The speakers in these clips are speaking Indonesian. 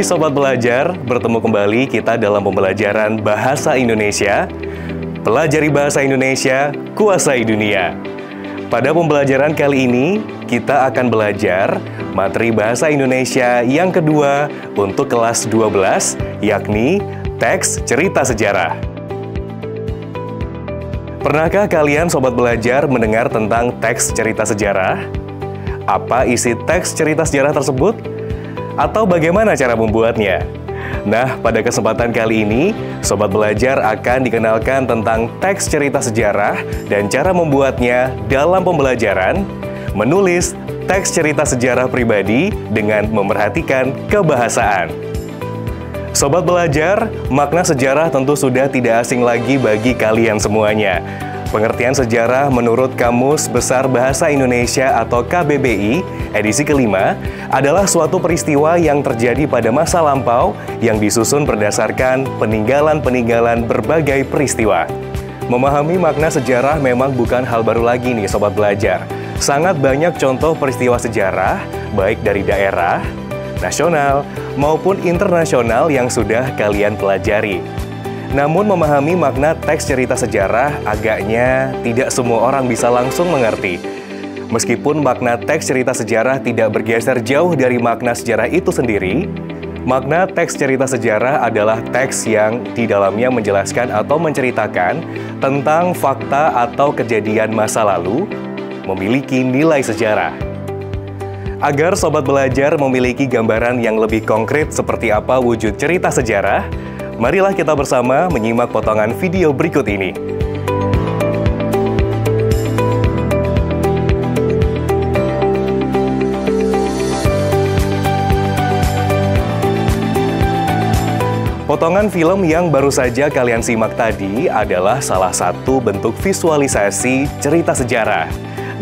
Hai Sobat Belajar, bertemu kembali kita dalam pembelajaran Bahasa Indonesia. Pelajari Bahasa Indonesia, kuasai dunia. Pada pembelajaran kali ini, kita akan belajar materi Bahasa Indonesia yang kedua untuk kelas 12, yakni teks cerita sejarah. Pernahkah kalian Sobat Belajar mendengar tentang teks cerita sejarah? Apa isi teks cerita sejarah tersebut? Atau bagaimana cara membuatnya? Nah, pada kesempatan kali ini, Sobat Belajar akan dikenalkan tentang teks cerita sejarah dan cara membuatnya dalam pembelajaran menulis teks cerita sejarah pribadi dengan memerhatikan kebahasaan. Sobat Belajar, makna sejarah tentu sudah tidak asing lagi bagi kalian semuanya. Pengertian sejarah menurut Kamus Besar Bahasa Indonesia atau KBBI edisi kelima adalah suatu peristiwa yang terjadi pada masa lampau yang disusun berdasarkan peninggalan-peninggalan berbagai peristiwa. Memahami makna sejarah memang bukan hal baru lagi nih Sobat Belajar. Sangat banyak contoh peristiwa sejarah, baik dari daerah, nasional, maupun internasional yang sudah kalian pelajari. Namun memahami makna teks cerita sejarah agaknya tidak semua orang bisa langsung mengerti. Meskipun makna teks cerita sejarah tidak bergeser jauh dari makna sejarah itu sendiri, makna teks cerita sejarah adalah teks yang di dalamnya menjelaskan atau menceritakan tentang fakta atau kejadian masa lalu, memiliki nilai sejarah. Agar Sobat Belajar memiliki gambaran yang lebih konkret seperti apa wujud cerita sejarah, marilah kita bersama menyimak potongan video berikut ini. Potongan film yang baru saja kalian simak tadi adalah salah satu bentuk visualisasi cerita sejarah.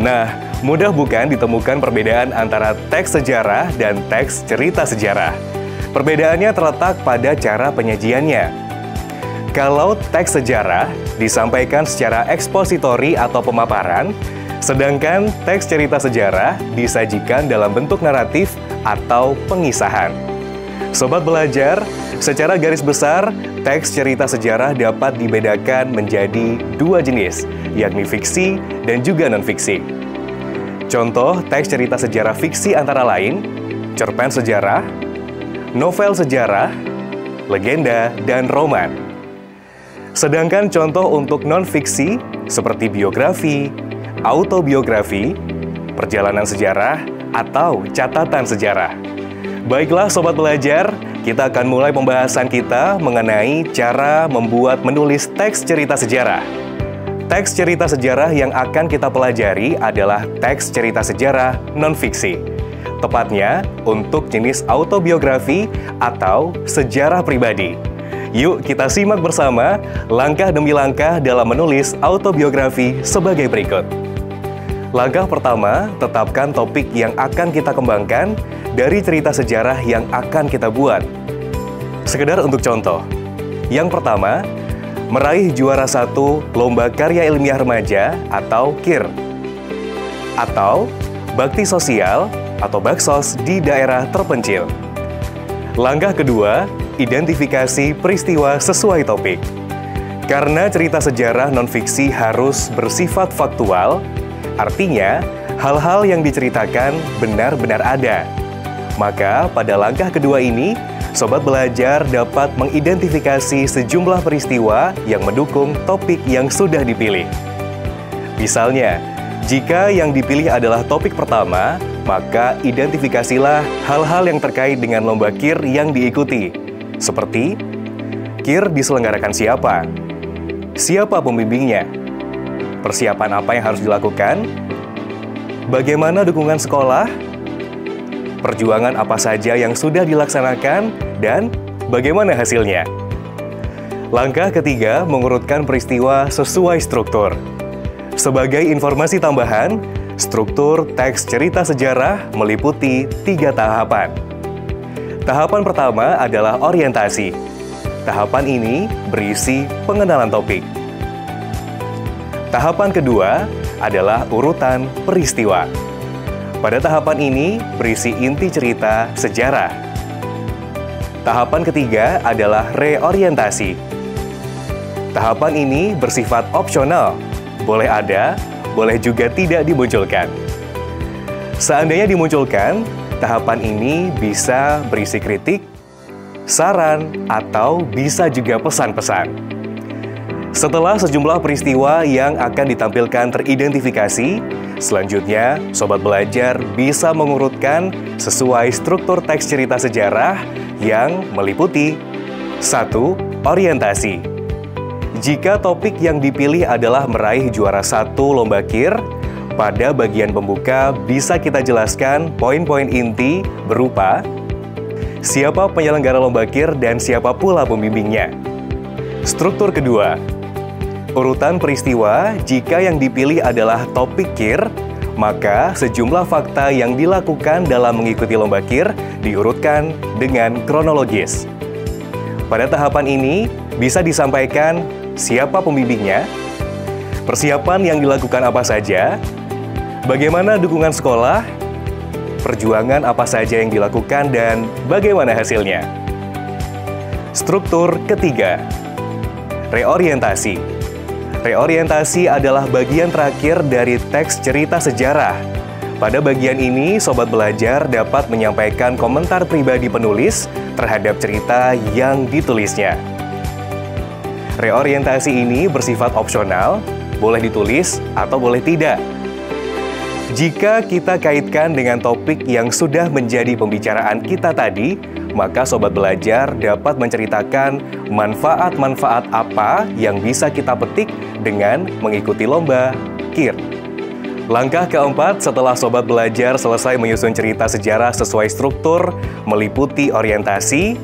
Nah, mudah bukan ditemukan perbedaan antara teks sejarah dan teks cerita sejarah? Perbedaannya terletak pada cara penyajiannya. Kalau teks sejarah disampaikan secara ekspositori atau pemaparan, sedangkan teks cerita sejarah disajikan dalam bentuk naratif atau pengisahan. Sobat Belajar, secara garis besar, teks cerita sejarah dapat dibedakan menjadi dua jenis, yakni fiksi dan juga non-fiksi. Contoh teks cerita sejarah fiksi antara lain, cerpen sejarah, novel sejarah, legenda, dan roman. Sedangkan contoh untuk non-fiksi seperti biografi, autobiografi, perjalanan sejarah, atau catatan sejarah. Baiklah Sobat Belajar, kita akan mulai pembahasan kita mengenai cara membuat menulis teks cerita sejarah. Teks cerita sejarah yang akan kita pelajari adalah teks cerita sejarah non-fiksi. Tepatnya untuk jenis autobiografi atau sejarah pribadi. Yuk kita simak bersama langkah demi langkah dalam menulis autobiografi sebagai berikut. Langkah pertama, tetapkan topik yang akan kita kembangkan dari cerita sejarah yang akan kita buat. Sekedar untuk contoh. Yang pertama, meraih juara 1 Lomba Karya Ilmiah Remaja atau KIR. Atau bakti sosial atau baksos di daerah terpencil. Langkah kedua, identifikasi peristiwa sesuai topik. Karena cerita sejarah non-fiksi harus bersifat faktual, artinya hal-hal yang diceritakan benar-benar ada. Maka pada langkah kedua ini, Sobat Belajar dapat mengidentifikasi sejumlah peristiwa yang mendukung topik yang sudah dipilih. Misalnya, jika yang dipilih adalah topik pertama, maka identifikasilah hal-hal yang terkait dengan lomba KIR yang diikuti. Seperti, KIR diselenggarakan siapa? Siapa pembimbingnya? Persiapan apa yang harus dilakukan? Bagaimana dukungan sekolah? Perjuangan apa saja yang sudah dilaksanakan? Dan bagaimana hasilnya? Langkah ketiga, mengurutkan peristiwa sesuai struktur. Sebagai informasi tambahan, struktur teks cerita sejarah meliputi 3 tahapan. Tahapan pertama adalah orientasi. Tahapan ini berisi pengenalan topik. Tahapan kedua adalah urutan peristiwa. Pada tahapan ini berisi inti cerita sejarah. Tahapan ketiga adalah reorientasi. Tahapan ini bersifat opsional, boleh ada, boleh juga tidak dimunculkan. Seandainya dimunculkan, tahapan ini bisa berisi kritik, saran, atau bisa juga pesan-pesan. Setelah sejumlah peristiwa yang akan ditampilkan teridentifikasi, selanjutnya Sobat Belajar bisa mengurutkan sesuai struktur teks cerita sejarah yang meliputi 1. Orientasi. Jika topik yang dipilih adalah meraih juara 1 lomba KIR, pada bagian pembuka bisa kita jelaskan poin-poin inti berupa siapa penyelenggara lomba KIR dan siapa pula pembimbingnya. Struktur kedua, urutan peristiwa. Jika yang dipilih adalah topik KIR, maka sejumlah fakta yang dilakukan dalam mengikuti lomba KIR diurutkan dengan kronologis. Pada tahapan ini bisa disampaikan siapa pembimbingnya, persiapan yang dilakukan apa saja, bagaimana dukungan sekolah, perjuangan apa saja yang dilakukan, dan bagaimana hasilnya. Struktur ketiga, reorientasi. Reorientasi adalah bagian terakhir dari teks cerita sejarah. Pada bagian ini, Sobat Belajar dapat menyampaikan komentar pribadi penulis terhadap cerita yang ditulisnya. Reorientasi ini bersifat opsional, boleh ditulis atau boleh tidak. Jika kita kaitkan dengan topik yang sudah menjadi pembicaraan kita tadi, maka Sobat Belajar dapat menceritakan manfaat-manfaat apa yang bisa kita petik dengan mengikuti lomba KIR. Langkah keempat, setelah Sobat Belajar selesai menyusun cerita sejarah sesuai struktur, meliputi orientasi,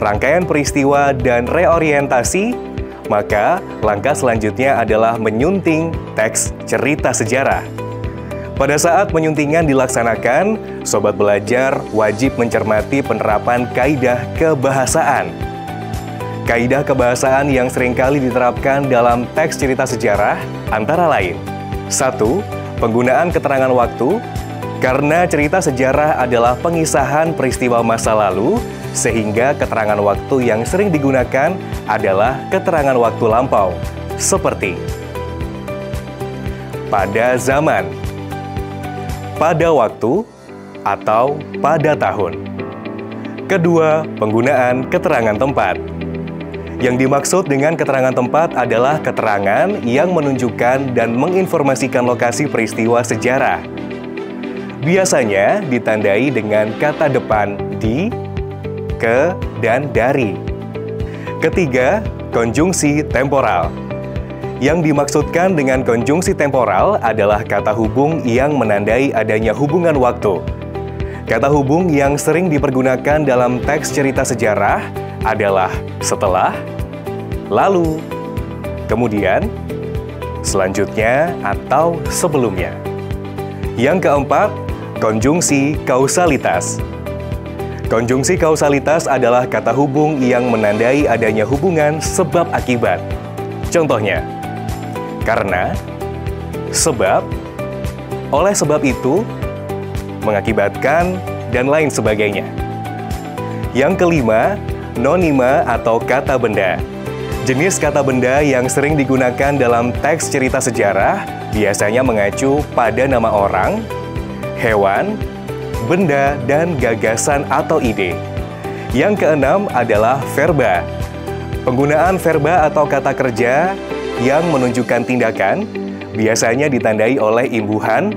rangkaian peristiwa, dan reorientasi, maka langkah selanjutnya adalah menyunting teks cerita sejarah. Pada saat penyuntingan dilaksanakan, Sobat Belajar wajib mencermati penerapan kaidah kebahasaan. Kaidah kebahasaan yang seringkali diterapkan dalam teks cerita sejarah antara lain 1. Penggunaan keterangan waktu. Karena cerita sejarah adalah pengisahan peristiwa masa lalu, sehingga keterangan waktu yang sering digunakan adalah keterangan waktu lampau, seperti pada zaman, pada waktu, atau pada tahun. Kedua, penggunaan keterangan tempat. Yang dimaksud dengan keterangan tempat adalah keterangan yang menunjukkan dan menginformasikan lokasi peristiwa sejarah. Biasanya ditandai dengan kata depan di, ke, dan dari. Ketiga, konjungsi temporal. Yang dimaksudkan dengan konjungsi temporal adalah kata hubung yang menandai adanya hubungan waktu. Kata hubung yang sering dipergunakan dalam teks cerita sejarah adalah setelah, lalu, kemudian, selanjutnya, atau sebelumnya. Yang keempat, konjungsi kausalitas. Konjungsi kausalitas adalah kata hubung yang menandai adanya hubungan sebab akibat. Contohnya, karena, sebab, oleh sebab itu, mengakibatkan, dan lain sebagainya. Yang kelima, nonima atau kata benda. Jenis kata benda yang sering digunakan dalam teks cerita sejarah biasanya mengacu pada nama orang, hewan, benda, dan gagasan atau ide. Yang keenam adalah verba. Penggunaan verba atau kata kerja yang menunjukkan tindakan biasanya ditandai oleh imbuhan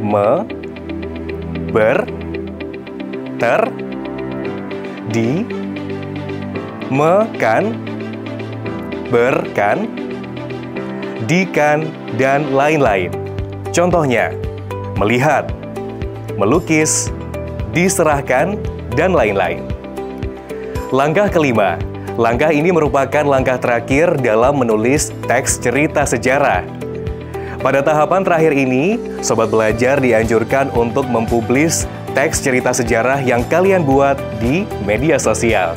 me, ber, ter, di, me, kan, ber, kan, di, kan, dan lain-lain. Contohnya, melihat, melukis, diserahkan, dan lain-lain. Langkah kelima. Langkah ini merupakan langkah terakhir dalam menulis teks cerita sejarah. Pada tahapan terakhir ini, Sobat Belajar dianjurkan untuk mempublis teks cerita sejarah yang kalian buat di media sosial.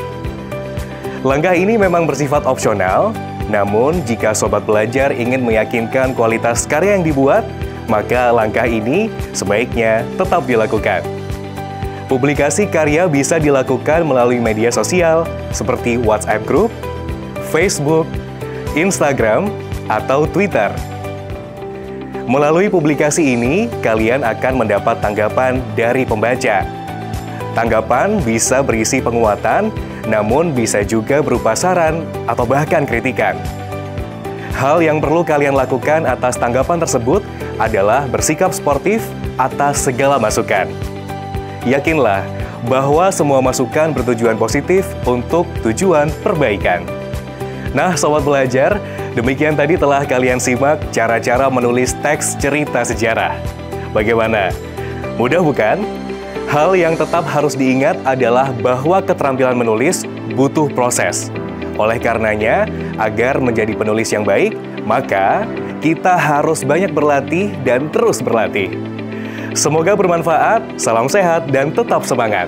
Langkah ini memang bersifat opsional, namun jika Sobat Belajar ingin meyakinkan kualitas karya yang dibuat, maka langkah ini sebaiknya tetap dilakukan. Publikasi karya bisa dilakukan melalui media sosial seperti WhatsApp Group, Facebook, Instagram, atau Twitter. Melalui publikasi ini, kalian akan mendapat tanggapan dari pembaca. Tanggapan bisa berisi penguatan, namun bisa juga berupa saran atau bahkan kritikan. Hal yang perlu kalian lakukan atas tanggapan tersebut adalah bersikap sportif atas segala masukan. Yakinlah bahwa semua masukan bertujuan positif untuk tujuan perbaikan. Nah, Sobat Belajar, demikian tadi telah kalian simak cara-cara menulis teks cerita sejarah. Bagaimana? Mudah bukan? Hal yang tetap harus diingat adalah bahwa keterampilan menulis butuh proses. Oleh karenanya, agar menjadi penulis yang baik, maka kita harus banyak berlatih dan terus berlatih. Semoga bermanfaat, salam sehat, dan tetap semangat!